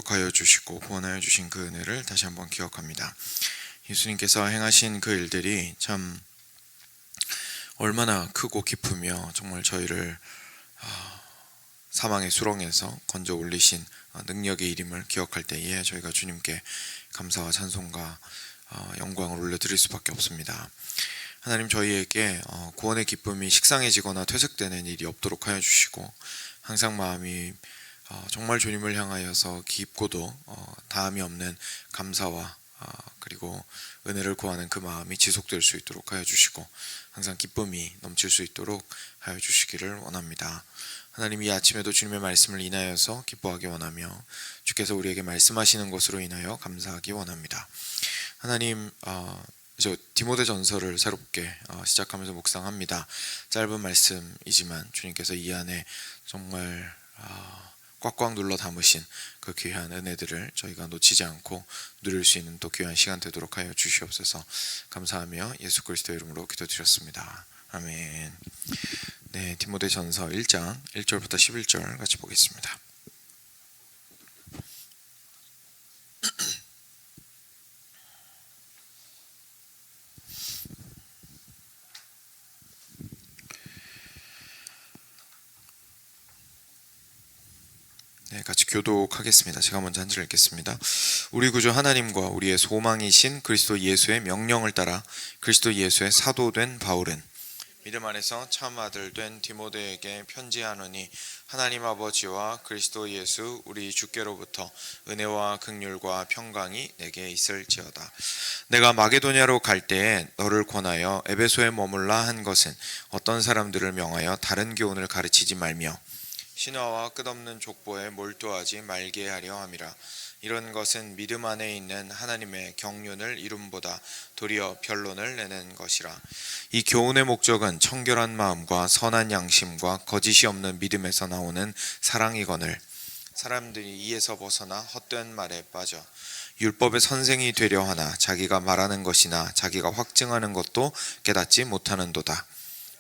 기억하여 주시고 구원하여 주신 그 은혜를 다시 한번 기억합니다. 예수님께서 행하신 그 일들이 참 얼마나 크고 기쁘며 정말 저희를 사망의 수렁에서 건져 올리신 능력의 이름을 기억할 때에 저희가 주님께 감사와 찬송과 영광을 올려드릴 수밖에 없습니다. 하나님, 저희에게 구원의 기쁨이 식상해지거나 퇴색되는 일이 없도록 하여 주시고 항상 마음이 정말 주님을 향하여서 깊고도 다함이 없는 감사와 그리고 은혜를 구하는 그 마음이 지속될 수 있도록 하여 주시고 항상 기쁨이 넘칠 수 있도록 하여 주시기를 원합니다. 하나님, 이 아침에도 주님의 말씀을 인하여서 기뻐하기 원하며 주께서 우리에게 말씀하시는 것으로 인하여 감사하기 원합니다. 하나님, 이제 디모데 전서를 새롭게 시작하면서 묵상합니다. 짧은 말씀이지만 주님께서 이 안에 정말 꽉꽉 눌러 담으신 그 귀한 은혜들을 저희가 놓치지 않고 누릴 수 있는 또 귀한 시간 되도록 하여 주시옵소서. 감사하며 예수 그리스도의 이름으로 기도드렸습니다. 아멘. 네, 디모데 전서 1장 1절부터 11절 같이 보겠습니다. 네, 같이 교독하겠습니다. 제가 먼저 한 절 읽겠습니다. 우리 구주 하나님과 우리의 소망이신 그리스도 예수의 명령을 따라 그리스도 예수의 사도된 바울은 믿음 안에서 참 아들 된 디모데에게 편지하노니 하나님 아버지와 그리스도 예수 우리 주께로부터 은혜와 긍휼과 평강이 내게 있을지어다. 내가 마게도냐로 갈 때에 너를 권하여 에베소에 머물라 한 것은 어떤 사람들을 명하여 다른 교훈을 가르치지 말며 신화와 끝없는 족보에 몰두하지 말게 하려 함이라. 이런 것은 믿음 안에 있는 하나님의 경륜을 이룸보다 도리어 변론을 내는 것이라. 이 교훈의 목적은 청결한 마음과 선한 양심과 거짓이 없는 믿음에서 나오는 사랑이거늘 사람들이 이에서 벗어나 헛된 말에 빠져 율법의 선생이 되려 하나 자기가 말하는 것이나 자기가 확증하는 것도 깨닫지 못하는도다.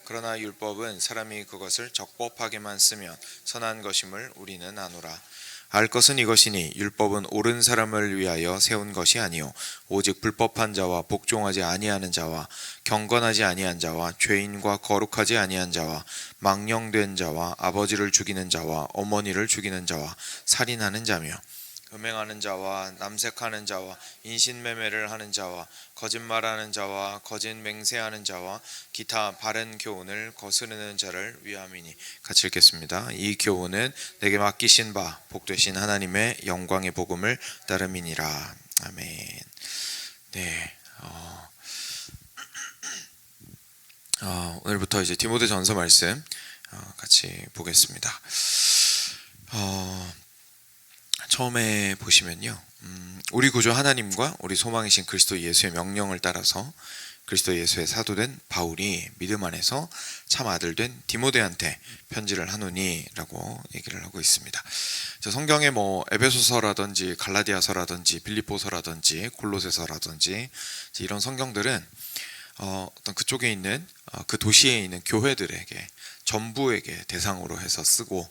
그러나 율법은 사람이 그것을 적법하게만 쓰면 선한 것임을 우리는 아노라. 알 것은 이것이니 율법은 옳은 사람을 위하여 세운 것이 아니요 오직 불법한 자와 복종하지 아니하는 자와 경건하지 아니한 자와 죄인과 거룩하지 아니한 자와 망령된 자와 아버지를 죽이는 자와 어머니를 죽이는 자와 살인하는 자며 음행하는 자와 남색하는 자와 인신매매를 하는 자와 거짓말하는 자와 거짓 맹세하는 자와 기타 바른 교훈을 거스르는 자를 위함이니. 같이 읽겠습니다. 이 교훈은 내게 맡기신 바 복되신 하나님의 영광의 복음을 따름이니라. 아멘. 네. 오늘부터 이제 디모데 전서 말씀 같이 보겠습니다. 처음에 보시면요, 우리 구주 하나님과 우리 소망이신 그리스도 예수의 명령을 따라서 그리스도 예수의 사도된 바울이 믿음 안에서 참 아들 된 디모데한테 편지를 하노니 라고 얘기를 하고 있습니다. 성경에 에베소서라든지 갈라디아서라든지 빌립보서라든지 골로새서라든지 이런 성경들은 어떤 그쪽에 있는 그 도시에 있는 교회들에게 전부에게 대상으로 해서 쓰고,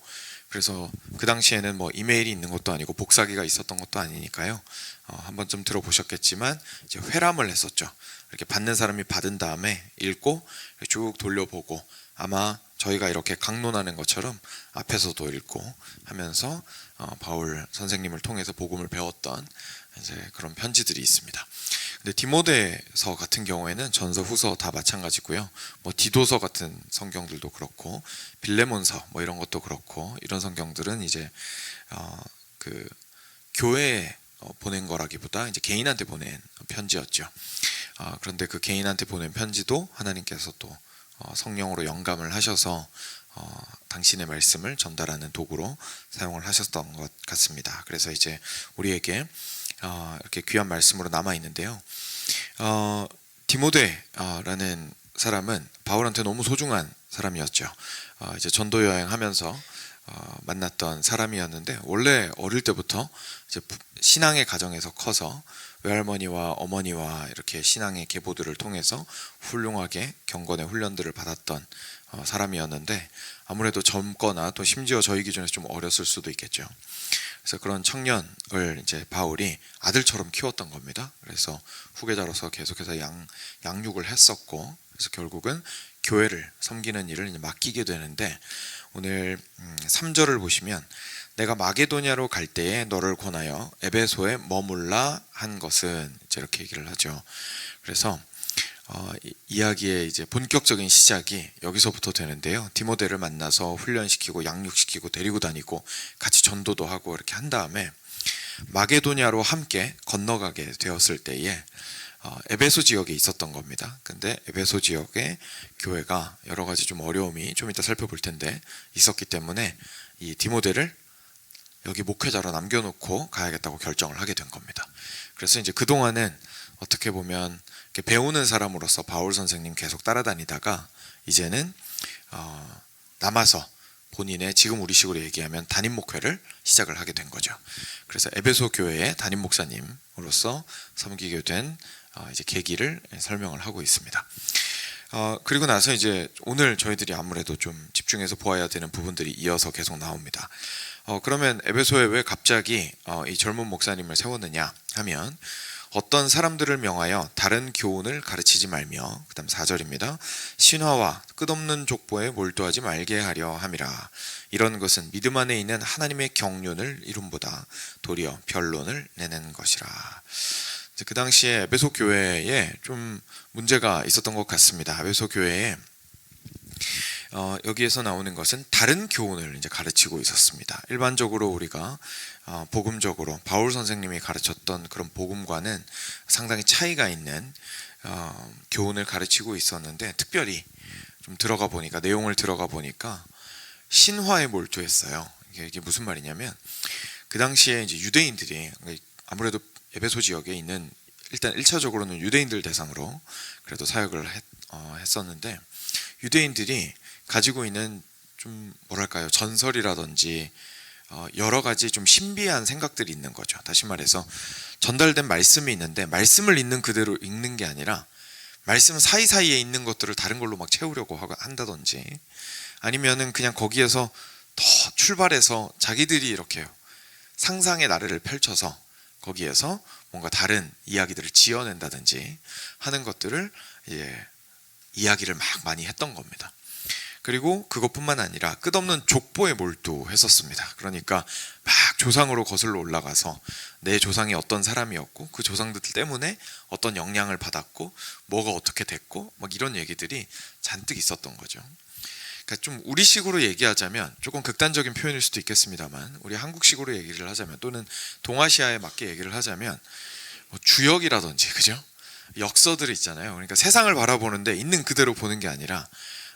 그래서 그 당시에는 이메일이 있는 것도 아니고 복사기가 있었던 것도 아니니까요. 한 번쯤 들어보셨겠지만 이제 회람을 했었죠. 이렇게 받는 사람이 받은 다음에 읽고 쭉 돌려보고, 아마 저희가 이렇게 강론하는 것처럼 앞에서도 읽고 하면서 바울 선생님을 통해서 복음을 배웠던 이제 그런 편지들이 있습니다. 근데 디모데서 같은 경우에는 전서 후서 다 마찬가지고요. 디도서 같은 성경들도 그렇고 빌레몬서 이런 것도 그렇고, 이런 성경들은 이제 그 교회에 보낸 거라기보다 이제 개인한테 보낸 편지였죠. 그런데 그 개인한테 보낸 편지도 하나님께서 또 성령으로 영감을 하셔서 당신의 말씀을 전달하는 도구로 사용을 하셨던 것 같습니다. 그래서 이제 우리에게 이렇게 귀한 말씀으로 남아 있는데요. 디모데라는 사람은 바울한테 너무 소중한 사람이었죠. 이제 전도 여행하면서 만났던 사람이었는데, 원래 어릴 때부터 이제 신앙의 가정에서 커서 외할머니와 어머니와 이렇게 신앙의 계보들을 통해서 훌륭하게 경건의 훈련들을 받았던 사람이었는데, 아무래도 젊거나 또 심지어 저희 기준에서 좀 어렸을 수도 있겠죠. 그래서 그런 청년을 이제 바울이 아들처럼 키웠던 겁니다. 그래서 후계자로서 계속해서 양육을 했었고, 그래서 결국은 교회를 섬기는 일을 이제 맡기게 되는데, 오늘 3절을 보시면 내가 마게도냐로 갈 때에 너를 권하여 에베소에 머물라 한 것은, 이렇게 얘기를 하죠. 그래서 이야기의 이제 본격적인 시작이 여기서부터 되는데요. 디모데를 만나서 훈련시키고 양육시키고 데리고 다니고 같이 전도도 하고 이렇게 한 다음에 마게도냐로 함께 건너가게 되었을 때에 에베소 지역에 있었던 겁니다. 근데 에베소 지역의 교회가 여러 가지 좀 어려움이 좀 이따 살펴볼 텐데 있었기 때문에 이 디모데를 여기 목회자로 남겨놓고 가야겠다고 결정을 하게 된 겁니다. 그래서 이제 그동안은 어떻게 보면 배우는 사람으로서 바울 선생님 계속 따라다니다가 이제는 남아서 본인의, 지금 우리식으로 얘기하면 담임 목회를 시작을 하게 된 거죠. 그래서 에베소 교회의 담임 목사님으로서 섬기게 된 이제 계기를 설명을 하고 있습니다. 그리고 나서 이제 오늘 저희들이 아무래도 좀 집중해서 보아야 되는 부분들이 이어서 계속 나옵니다. 그러면 에베소에 왜 갑자기 이 젊은 목사님을 세웠느냐 하면, 어떤 사람들을 명하여 다른 교훈을 가르치지 말며, 그 다음 4절입니다. 신화와 끝없는 족보에 몰두하지 말게 하려 함이라. 이런 것은 믿음 안에 있는 하나님의 경륜을 이룸보다 도리어 변론을 내는 것이라. 그 당시에 에베소 교회에 좀 문제가 있었던 것 같습니다. 에베소 교회에 여기에서 나오는 것은 다른 교훈을 이제 가르치고 있었습니다. 일반적으로 우리가 복음적으로 바울 선생님이 가르쳤던 그런 복음과는 상당히 차이가 있는 교훈을 가르치고 있었는데, 특별히 좀 들어가 보니까, 내용을 들어가 보니까 신화에 몰두했어요. 이게 무슨 말이냐면, 그 당시에 이제 유대인들이 아무래도 에베소 지역에 있는, 일단 1차적으로는 유대인들 대상으로 그래도 사역을 했었는데, 유대인들이 가지고 있는 좀 뭐랄까요, 전설이라든지 여러 가지 좀 신비한 생각들이 있는 거죠. 다시 말해서 전달된 말씀이 있는데 말씀을 있는 그대로 읽는 게 아니라 말씀 사이사이에 있는 것들을 다른 걸로 막 채우려고 한다든지, 아니면은 그냥 거기에서 더 출발해서 자기들이 이렇게 상상의 나래를 펼쳐서 거기에서 뭔가 다른 이야기들을 지어낸다든지 하는 것들을 이야기를 막 많이 했던 겁니다. 그리고 그것뿐만 아니라 끝없는 족보에 몰두했었습니다. 그러니까 막 조상으로 거슬러 올라가서 내 조상이 어떤 사람이었고 그 조상들 때문에 어떤 영향을 받았고 뭐가 어떻게 됐고 막 이런 얘기들이 잔뜩 있었던 거죠. 그러니까 좀 우리식으로 얘기하자면, 조금 극단적인 표현일 수도 있겠습니다만, 우리 한국식으로 얘기를 하자면, 또는 동아시아에 맞게 얘기를 하자면, 주역이라든지, 그죠? 역서들 있잖아요. 그러니까 세상을 바라보는데 있는 그대로 보는 게 아니라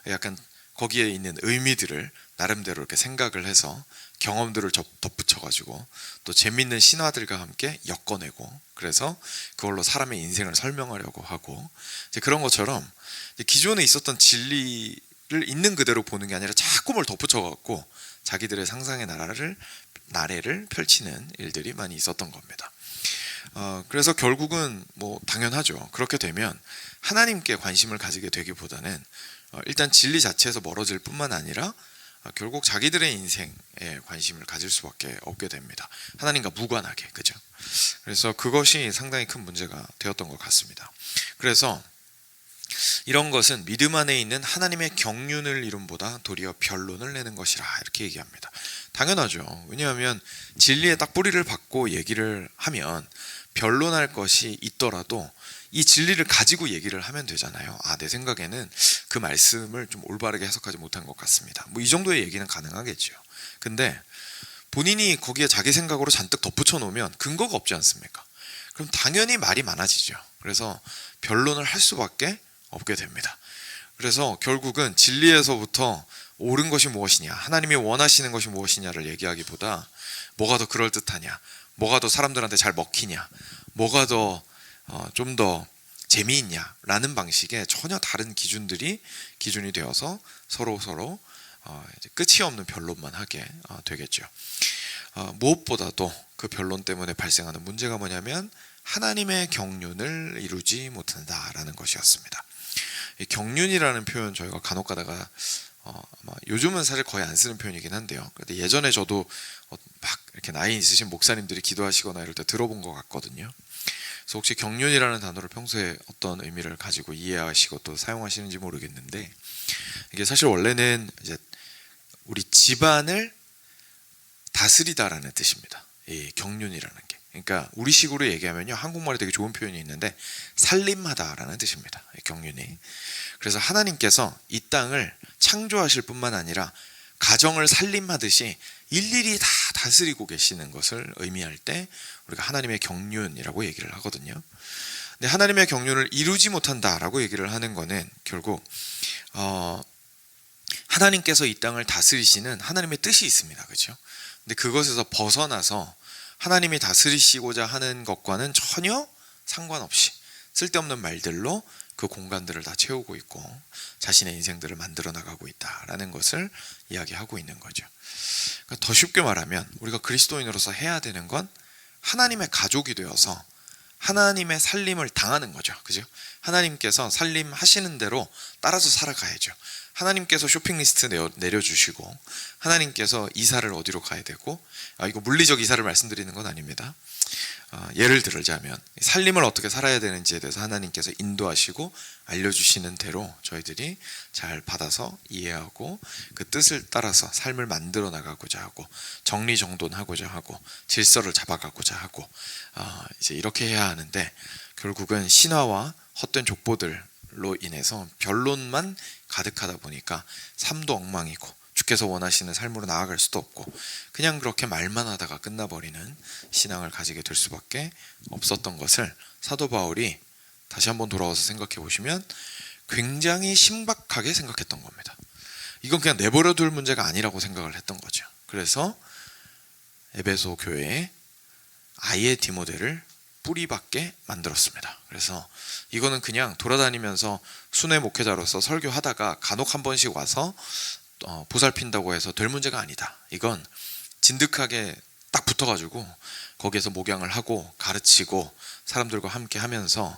약간 거기에 있는 의미들을 나름대로 이렇게 생각을 해서 경험들을 덧붙여가지고 또 재밌는 신화들과 함께 엮어내고, 그래서 그걸로 사람의 인생을 설명하려고 하고, 이제 그런 것처럼 이제 기존에 있었던 진리를 있는 그대로 보는 게 아니라 자꾸 뭘 덧붙여갖고 자기들의 상상의 나래를 펼치는 일들이 많이 있었던 겁니다. 그래서 결국은 뭐 당연하죠. 그렇게 되면 하나님께 관심을 가지게 되기보다는 일단 진리 자체에서 멀어질 뿐만 아니라 결국 자기들의 인생에 관심을 가질 수밖에 없게 됩니다. 하나님과 무관하게, 그죠? 그래서 그것이 상당히 큰 문제가 되었던 것 같습니다. 그래서 이런 것은 믿음 안에 있는 하나님의 경륜을 이룸보다 도리어 변론을 내는 것이라, 이렇게 얘기합니다. 당연하죠. 왜냐하면 진리에 딱 뿌리를 박고 얘기를 하면 변론할 것이 있더라도 이 진리를 가지고 얘기를 하면 되잖아요. 내 생각에는 그 말씀을 좀 올바르게 해석하지 못한 것 같습니다. 뭐 이 정도의 얘기는 가능하겠죠. 근데 본인이 거기에 자기 생각으로 잔뜩 덧붙여 놓으면 근거가 없지 않습니까? 그럼 당연히 말이 많아지죠. 그래서 변론을 할 수밖에 없게 됩니다. 그래서 결국은 진리에서부터 옳은 것이 무엇이냐, 하나님이 원하시는 것이 무엇이냐를 얘기하기보다 뭐가 더 그럴듯하냐, 뭐가 더 사람들한테 잘 먹히냐, 뭐가 더 좀 더 재미있냐 라는 방식의 전혀 다른 기준이 되어서 서로 이제 끝이 없는 변론만 하게 되겠죠. 무엇보다도 그 변론 때문에 발생하는 문제가 뭐냐면 하나님의 경륜을 이루지 못한다라는 것이었습니다. 이 경륜이라는 표현 저희가 간혹 가다가 아마 요즘은 사실 거의 안 쓰는 표현이긴 한데요. 근데 예전에 저도 막 이렇게 나이 있으신 목사님들이 기도하시거나 이럴 때 들어본 것 같거든요. 그래서 혹시 경륜이라는 단어를 평소에 어떤 의미를 가지고 이해하시고 또 사용하시는지 모르겠는데, 이게 사실 원래는 이제 우리 집안을 다스리다라는 뜻입니다. 이 경륜이라는 게. 그러니까 우리식으로 얘기하면요, 한국말에 되게 좋은 표현이 있는데 살림하다라는 뜻입니다. 경륜이. 그래서 하나님께서 이 땅을 창조하실 뿐만 아니라 가정을 살림하듯이 일일이 다 다스리고 계시는 것을 의미할 때 우리가 하나님의 경륜이라고 얘기를 하거든요. 근데 하나님의 경륜을 이루지 못한다라고 얘기를 하는 거는 결국 하나님께서 이 땅을 다스리시는 하나님의 뜻이 있습니다. 그렇죠? 근데 그것에서 벗어나서 하나님이 다스리시고자 하는 것과는 전혀 상관없이 쓸데없는 말들로 그 공간들을 다 채우고 있고 자신의 인생들을 만들어 나가고 있다라는 것을 이야기하고 있는 거죠. 그러니까 더 쉽게 말하면 우리가 그리스도인으로서 해야 되는 건 하나님의 가족이 되어서 하나님의 살림을 당하는 거죠. 그죠? 하나님께서 살림하시는 대로 따라서 살아가야죠. 하나님께서 쇼핑 리스트 내려주시고 하나님께서 이사를 어디로 가야 되고, 이거 물리적 이사를 말씀드리는 건 아닙니다. 예를 들자면 살림을 어떻게 살아야 되는지에 대해서 하나님께서 인도하시고 알려주시는 대로 저희들이 잘 받아서 이해하고 그 뜻을 따라서 삶을 만들어 나가고자 하고 정리정돈하고자 하고 질서를 잡아가고자 하고 이제 이렇게 해야 하는데, 결국은 신화와 헛된 족보들로 인해서 변론만 가득하다 보니까 삶도 엉망이고 주께서 원하시는 삶으로 나아갈 수도 없고 그냥 그렇게 말만 하다가 끝나버리는 신앙을 가지게 될 수밖에 없었던 것을 사도 바울이 다시 한번 돌아와서 생각해 보시면 굉장히 신박하게 생각했던 겁니다. 이건 그냥 내버려 둘 문제가 아니라고 생각을 했던 거죠. 그래서 에베소 교회에 아예 디모데를 뿌리박게 만들었습니다. 그래서 이거는 그냥 돌아다니면서 순회 목회자로서 설교하다가 간혹 한 번씩 와서 보살핀다고 해서 될 문제가 아니다. 이건 진득하게 딱 붙어가지고 거기에서 목양을 하고 가르치고 사람들과 함께 하면서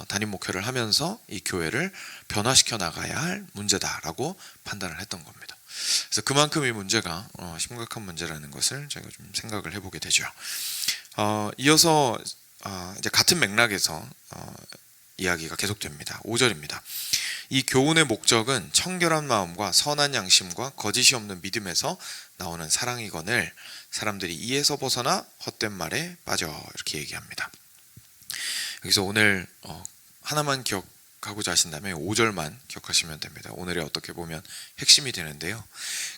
담임 목회를 하면서 이 교회를 변화시켜 나가야 할 문제다라고 판단을 했던 겁니다. 그래서 그만큼 이 문제가 심각한 문제라는 것을 제가 좀 생각을 해보게 되죠. 이어서 이제 같은 맥락에서 이야기가 계속됩니다. 5절입니다. 이 교훈의 목적은 청결한 마음과 선한 양심과 거짓이 없는 믿음에서 나오는 사랑이거늘 사람들이 이에서 벗어나 헛된 말에 빠져, 이렇게 얘기합니다. 여기서 오늘 하나만 기억하고자 하신다면 5절만 기억하시면 됩니다. 오늘의 어떻게 보면 핵심이 되는데요.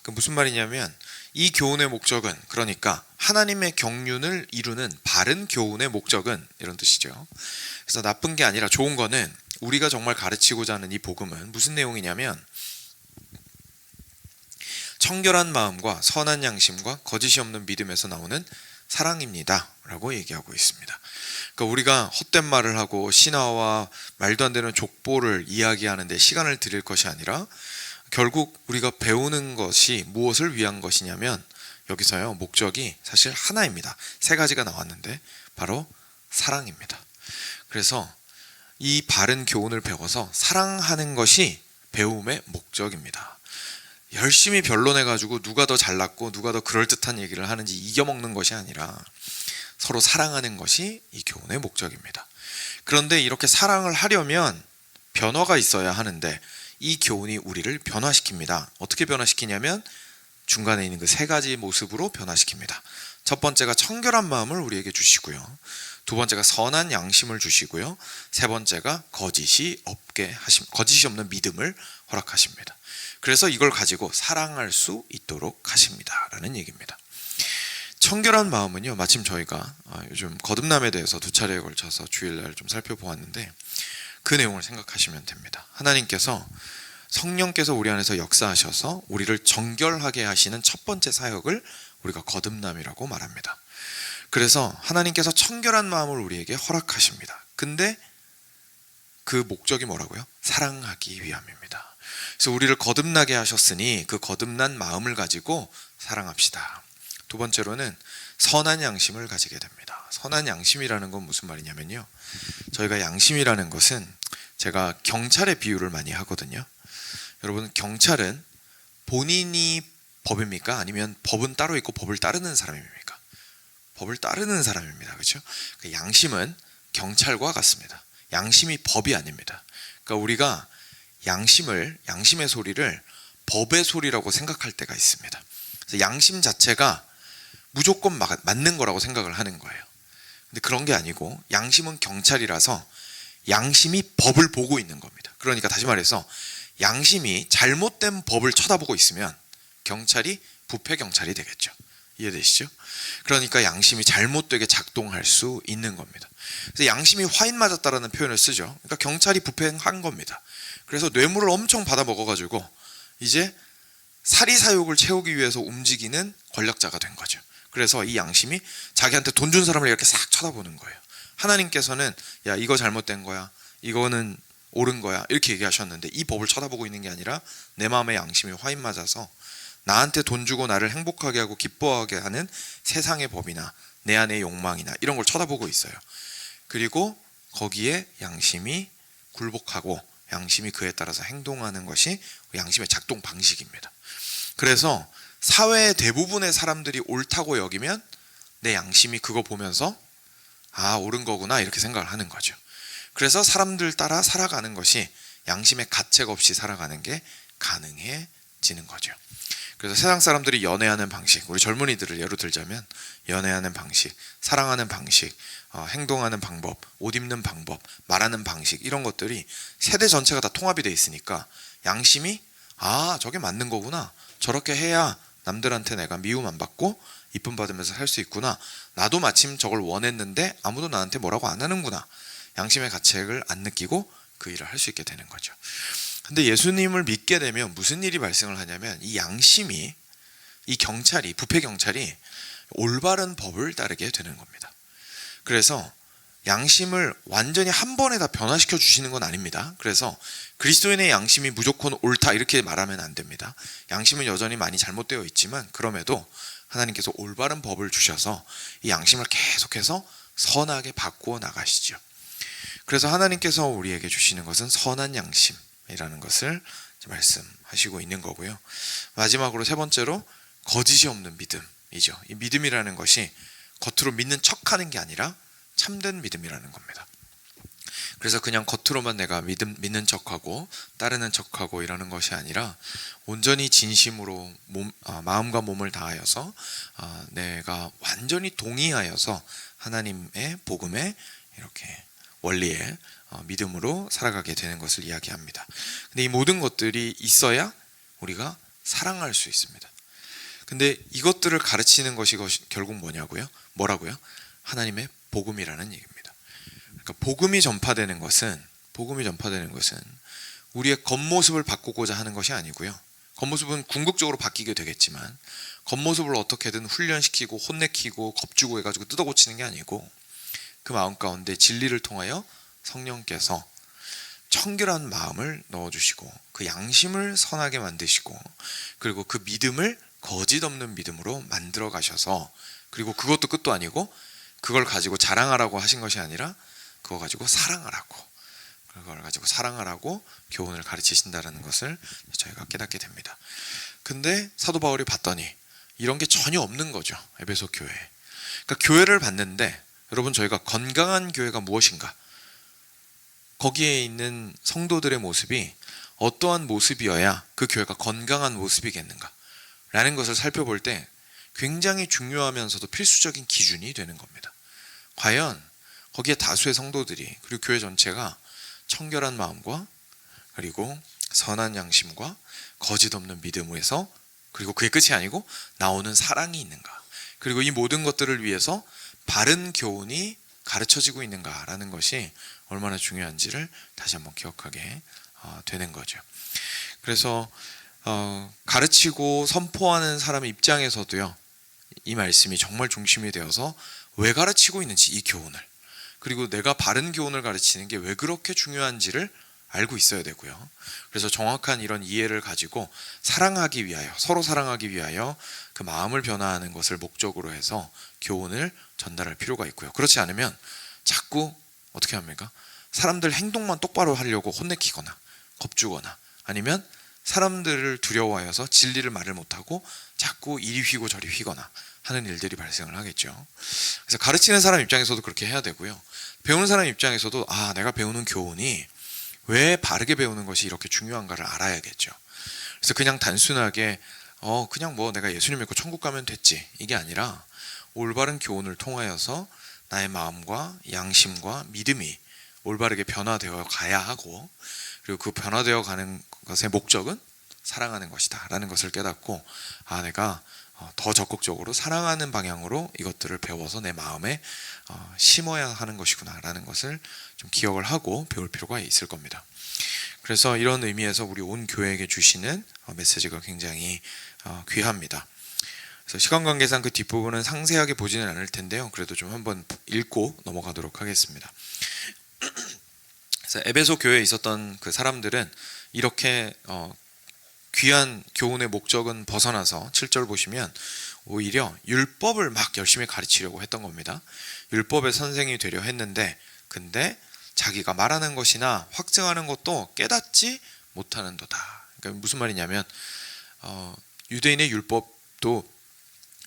그 무슨 말이냐면 이 교훈의 목적은, 그러니까 하나님의 경륜을 이루는 바른 교훈의 목적은 이런 뜻이죠. 그래서 나쁜 게 아니라 좋은 거는 우리가 정말 가르치고자 하는 이 복음은 무슨 내용이냐면 청결한 마음과 선한 양심과 거짓이 없는 믿음에서 나오는 사랑입니다 라고 얘기하고 있습니다. 그러니까 우리가 헛된 말을 하고 신화와 말도 안 되는 족보를 이야기하는데 시간을 들일 것이 아니라 결국 우리가 배우는 것이 무엇을 위한 것이냐면 여기서요, 목적이 사실 하나입니다. 세 가지가 나왔는데 바로 사랑입니다. 그래서 이 바른 교훈을 배워서 사랑하는 것이 배움의 목적입니다. 열심히 변론해가지고 누가 더 잘났고 누가 더 그럴듯한 얘기를 하는지 이겨먹는 것이 아니라 서로 사랑하는 것이 이 교훈의 목적입니다. 그런데 이렇게 사랑을 하려면 변화가 있어야 하는데 이 교훈이 우리를 변화시킵니다. 어떻게 변화시키냐면 중간에 있는 그 세 가지 모습으로 변화시킵니다. 첫 번째가 청결한 마음을 우리에게 주시고요. 두 번째가 선한 양심을 주시고요. 세 번째가 거짓이 없는 믿음을 허락하십니다. 그래서 이걸 가지고 사랑할 수 있도록 하십니다 라는 얘기입니다. 청결한 마음은요, 마침 저희가 요즘 거듭남에 대해서 2차례에 걸쳐서 주일날 좀 살펴보았는데 그 내용을 생각하시면 됩니다. 하나님께서 성령께서 우리 안에서 역사하셔서 우리를 정결하게 하시는 첫 번째 사역을 우리가 거듭남이라고 말합니다. 그래서 하나님께서 청결한 마음을 우리에게 허락하십니다. 근데 그 목적이 뭐라고요? 사랑하기 위함입니다. 그래서 우리를 거듭나게 하셨으니 그 거듭난 마음을 가지고 사랑합시다. 두 번째로는 선한 양심을 가지게 됩니다. 선한 양심이라는 건 무슨 말이냐면요, 저희가 양심이라는 것은 제가 경찰의 비유를 많이 하거든요. 여러분, 경찰은 본인이 법입니까? 아니면 법은 따로 있고 법을 따르는 사람입니까? 법을 따르는 사람입니다. 그렇죠? 그 양심은 경찰과 같습니다. 양심이 법이 아닙니다. 그러니까 우리가 양심의 소리를 법의 소리라고 생각할 때가 있습니다. 그래서 양심 자체가 무조건 맞는 거라고 생각을 하는 거예요. 근데 그런 게 아니고 양심은 경찰이라서 양심이 법을 보고 있는 겁니다. 그러니까 다시 말해서 양심이 잘못된 법을 쳐다보고 있으면 경찰이 부패 경찰이 되겠죠. 이해되시죠? 그러니까 양심이 잘못되게 작동할 수 있는 겁니다. 그래서 양심이 화인 맞았다라는 표현을 쓰죠. 그러니까 경찰이 부패한 겁니다. 그래서 뇌물을 엄청 받아 먹어가지고 이제 사리사욕을 채우기 위해서 움직이는 권력자가 된 거죠. 그래서 이 양심이 자기한테 돈 준 사람을 이렇게 싹 쳐다보는 거예요. 하나님께서는 야, 이거 잘못된 거야, 이거는 옳은 거야, 이렇게 얘기하셨는데 이 법을 쳐다보고 있는 게 아니라 내 마음의 양심이 화인 맞아서 나한테 돈 주고 나를 행복하게 하고 기뻐하게 하는 세상의 법이나 내 안의 욕망이나 이런 걸 쳐다보고 있어요. 그리고 거기에 양심이 굴복하고 양심이 그에 따라서 행동하는 것이 양심의 작동 방식입니다. 그래서 사회의 대부분의 사람들이 옳다고 여기면 내 양심이 그거 보면서 아, 옳은 거구나 이렇게 생각을 하는 거죠. 그래서 사람들 따라 살아가는 것이 양심의 가책 없이 살아가는 게 가능해지는 거죠. 그래서 세상 사람들이 연애하는 방식, 우리 젊은이들을 예로 들자면 연애하는 방식, 사랑하는 방식, 행동하는 방법, 옷 입는 방법, 말하는 방식, 이런 것들이 세대 전체가 다 통합이 돼 있으니까 양심이 아, 저게 맞는 거구나, 저렇게 해야 남들한테 내가 미움 안 받고 이쁨 받으면서 살 수 있구나, 나도 마침 저걸 원했는데 아무도 나한테 뭐라고 안 하는구나, 양심의 가책을 안 느끼고 그 일을 할 수 있게 되는 거죠. 근데 예수님을 믿게 되면 무슨 일이 발생을 하냐면 이 양심이, 이 경찰이, 부패 경찰이 올바른 법을 따르게 되는 겁니다. 그래서 양심을 완전히 한 번에 다 변화시켜 주시는 건 아닙니다. 그래서 그리스도인의 양심이 무조건 옳다 이렇게 말하면 안 됩니다. 양심은 여전히 많이 잘못되어 있지만 그럼에도 하나님께서 올바른 법을 주셔서 이 양심을 계속해서 선하게 바꾸어 나가시죠. 그래서 하나님께서 우리에게 주시는 것은 선한 양심이라는 것을 말씀하시고 있는 거고요. 마지막으로 세 번째로 거짓이 없는 믿음이죠. 이 믿음이라는 것이 겉으로 믿는 척하는 게 아니라 참된 믿음이라는 겁니다. 그래서 그냥 겉으로만 내가 믿는 척하고 따르는 척하고 이러는 것이 아니라 온전히 진심으로 마음과 몸을 다하여서 내가 완전히 동의하여서 하나님의 복음에 이렇게 원리에 믿음으로 살아가게 되는 것을 이야기합니다. 근데 이 모든 것들이 있어야 우리가 사랑할 수 있습니다. 근데 이것들을 가르치는 것이 결국 뭐라고요? 하나님의 복음이라는 얘기입니다. 그러니까 복음이 전파되는 것은 우리의 겉모습을 바꾸고자 하는 것이 아니고요. 겉모습은 궁극적으로 바뀌게 되겠지만 겉모습을 어떻게든 훈련시키고 혼내키고 겁주고 해가지고 뜯어고치는 게 아니고 그 마음 가운데 진리를 통하여 성령께서 청결한 마음을 넣어주시고 그 양심을 선하게 만드시고 그리고 그 믿음을 거짓 없는 믿음으로 만들어 가셔서 그리고 그것도 끝도 아니고 그걸 가지고 자랑하라고 하신 것이 아니라 그거 가지고 사랑하라고 교훈을 가르치신다는 것을 저희가 깨닫게 됩니다. 근데 사도 바울이 봤더니 이런 게 전혀 없는 거죠. 에베소 교회에. 그러니까 교회를 봤는데 여러분, 저희가 건강한 교회가 무엇인가? 거기에 있는 성도들의 모습이 어떠한 모습이어야 그 교회가 건강한 모습이겠는가? 라는 것을 살펴볼 때 굉장히 중요하면서도 필수적인 기준이 되는 겁니다. 과연 거기에 다수의 성도들이 그리고 교회 전체가 청결한 마음과 그리고 선한 양심과 거짓 없는 믿음에서 그리고 그게 끝이 아니고 나오는 사랑이 있는가? 그리고 이 모든 것들을 위해서 바른 교훈이 가르쳐지고 있는가라는 것이 얼마나 중요한지를 다시 한번 기억하게 되는 거죠. 그래서 가르치고 선포하는 사람의 입장에서도요, 이 말씀이 정말 중심이 되어서 왜 가르치고 있는지, 이 교훈을, 그리고 내가 바른 교훈을 가르치는 게 왜 그렇게 중요한지를 알고 있어야 되고요. 그래서 정확한 이런 이해를 가지고 사랑하기 위하여, 서로 사랑하기 위하여 그 마음을 변화하는 것을 목적으로 해서 교훈을 전달할 필요가 있고요. 그렇지 않으면 자꾸 어떻게 합니까? 사람들 행동만 똑바로 하려고 혼내키거나 겁주거나 아니면 사람들을 두려워하여서 진리를 말을 못하고 자꾸 이리 휘고 저리 휘거나 하는 일들이 발생을 하겠죠. 그래서 가르치는 사람 입장에서도 그렇게 해야 되고요. 배우는 사람 입장에서도 내가 배우는 교훈이 왜 바르게 배우는 것이 이렇게 중요한가를 알아야겠죠. 그래서 그냥 단순하게 그냥 뭐 내가 예수님 믿고 천국 가면 됐지, 이게 아니라 올바른 교훈을 통하여서 나의 마음과 양심과 믿음이 올바르게 변화되어 가야 하고, 그리고 그 변화되어 가는 것의 목적은 사랑하는 것이다 라는 것을 깨닫고, 내가 더 적극적으로 사랑하는 방향으로 이것들을 배워서 내 마음에 심어야 하는 것이구나 라는 것을 좀 기억을 하고 배울 필요가 있을 겁니다. 그래서 이런 의미에서 우리 온 교회에게 주시는 메시지가 굉장히 귀합니다. 그래서 시간 관계상 그 뒷부분은 상세하게 보지는 않을 텐데요. 그래도 좀 한번 읽고 넘어가도록 하겠습니다. 그래서 에베소 교회에 있었던 그 사람들은 이렇게 귀한 교훈의 목적은 벗어나서 7절 보시면 오히려 율법을 막 열심히 가르치려고 했던 겁니다. 율법의 선생이 되려 했는데, 근데 자기가 말하는 것이나 확증하는 것도 깨닫지 못하는도다. 그러니까 무슨 말이냐면 유대인의 율법도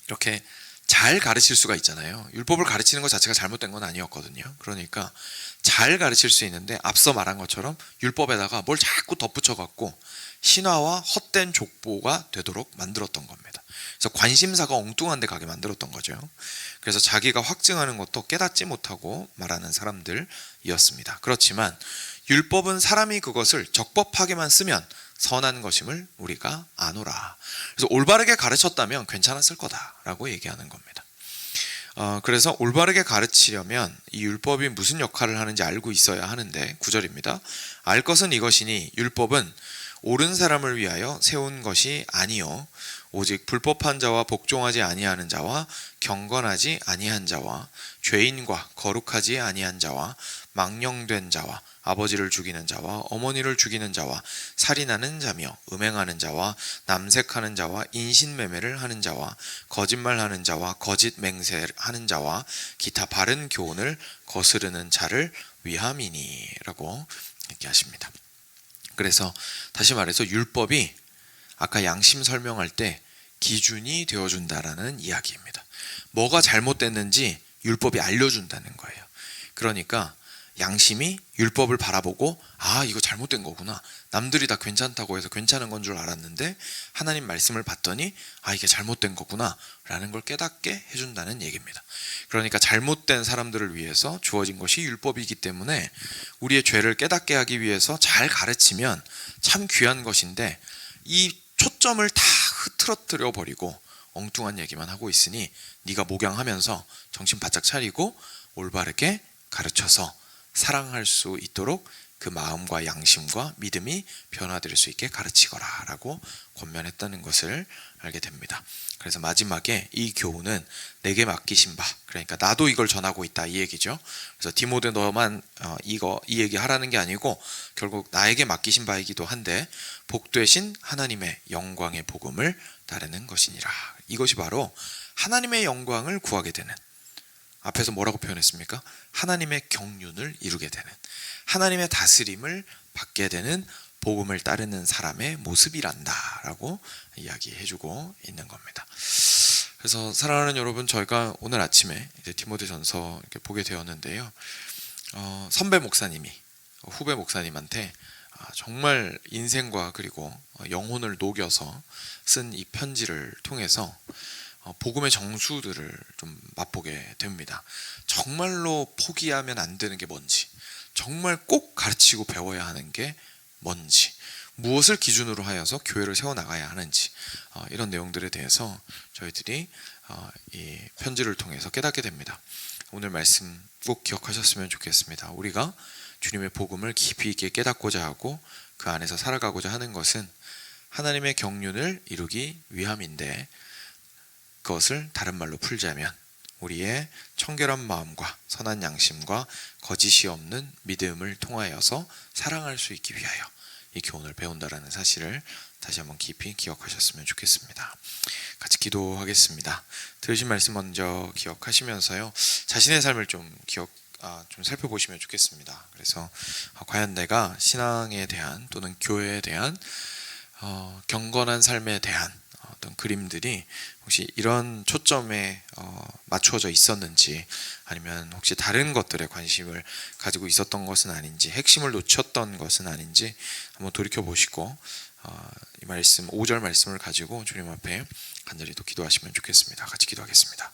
이렇게 잘 가르칠 수가 있잖아요. 율법을 가르치는 것 자체가 잘못된 건 아니었거든요. 그러니까 잘 가르칠 수 있는데 앞서 말한 것처럼 율법에다가 뭘 자꾸 덧붙여갖고 신화와 헛된 족보가 되도록 만들었던 겁니다. 그래서 관심사가 엉뚱한 데 가게 만들었던 거죠. 그래서 자기가 확증하는 것도 깨닫지 못하고 말하는 사람들이었습니다. 그렇지만 율법은 사람이 그것을 적법하게만 쓰면 선한 것임을 우리가 아노라. 그래서 올바르게 가르쳤다면 괜찮았을 거다라고 얘기하는 겁니다. 그래서 올바르게 가르치려면 이 율법이 무슨 역할을 하는지 알고 있어야 하는데, 9절입니다. 알 것은 이것이니 율법은 옳은 사람을 위하여 세운 것이 아니요 오직 불법한 자와 복종하지 아니하는 자와 경건하지 아니한 자와 죄인과 거룩하지 아니한 자와 망령된 자와 아버지를 죽이는 자와 어머니를 죽이는 자와 살인하는 자며 음행하는 자와 남색하는 자와 인신매매를 하는 자와 거짓말하는 자와 거짓 맹세하는 자와 기타 바른 교훈을 거스르는 자를 위함이니 라고 얘기하십니다. 그래서 다시 말해서 율법이 아까 양심 설명할 때 기준이 되어준다라는 이야기입니다. 뭐가 잘못됐는지 율법이 알려준다는 거예요. 그러니까 양심이 율법을 바라보고 이거 잘못된 거구나, 남들이 다 괜찮다고 해서 괜찮은 건 줄 알았는데 하나님 말씀을 봤더니 이게 잘못된 거구나 라는 걸 깨닫게 해준다는 얘기입니다. 그러니까 잘못된 사람들을 위해서 주어진 것이 율법이기 때문에 우리의 죄를 깨닫게 하기 위해서 잘 가르치면 참 귀한 것인데, 이 초점을 다 흐트러뜨려 버리고 엉뚱한 얘기만 하고 있으니 네가 목양하면서 정신 바짝 차리고 올바르게 가르쳐서 사랑할 수 있도록 그 마음과 양심과 믿음이 변화될 수 있게 가르치거라 라고 권면했다는 것을 알게 됩니다. 그래서 마지막에 이 교훈은 내게 맡기신 바, 그러니까 나도 이걸 전하고 있다 이 얘기죠. 그래서 디모데 너만 이 얘기 하라는 게 아니고 결국 나에게 맡기신 바이기도 한데, 복되신 하나님의 영광의 복음을 따르는 것이니라. 이것이 바로 하나님의 영광을 구하게 되는, 앞에서 뭐라고 표현했습니까? 하나님의 경륜을 이루게 되는, 하나님의 다스림을 받게 되는 복음을 따르는 사람의 모습이란다 라고 이야기해주고 있는 겁니다. 그래서 사랑하는 여러분, 저희가 오늘 아침에 이제 디모데전서 이렇게 보게 되었는데요. 선배 목사님이 후배 목사님한테 정말 인생과 그리고 영혼을 녹여서 쓴 이 편지를 통해서 복음의 정수들을 좀 맛보게 됩니다. 정말로 포기하면 안 되는 게 뭔지, 정말 꼭 가르치고 배워야 하는 게 뭔지, 무엇을 기준으로 하여서 교회를 세워나가야 하는지, 이런 내용들에 대해서 저희들이 이 편지를 통해서 깨닫게 됩니다. 오늘 말씀 꼭 기억하셨으면 좋겠습니다. 우리가 주님의 복음을 깊이 있게 깨닫고자 하고 그 안에서 살아가고자 하는 것은 하나님의 경륜을 이루기 위함인데, 그것을 다른 말로 풀자면 우리의 청결한 마음과 선한 양심과 거짓이 없는 믿음을 통하여서 사랑할 수 있기 위하여 이 교훈을 배운다라는 사실을 다시 한번 깊이 기억하셨으면 좋겠습니다. 같이 기도하겠습니다. 들으신 말씀 먼저 기억하시면서요, 자신의 삶을 좀 살펴보시면 좋겠습니다. 그래서 과연 내가 신앙에 대한 또는 교회에 대한 경건한 삶에 대한 어떤 그림들이 혹시 이런 초점에 맞추어져 있었는지, 아니면 혹시 다른 것들에 관심을 가지고 있었던 것은 아닌지, 핵심을 놓쳤던 것은 아닌지 한번 돌이켜 보시고 이 말씀 5절 말씀을 가지고 주님 앞에 간절히 또 기도하시면 좋겠습니다. 같이 기도하겠습니다.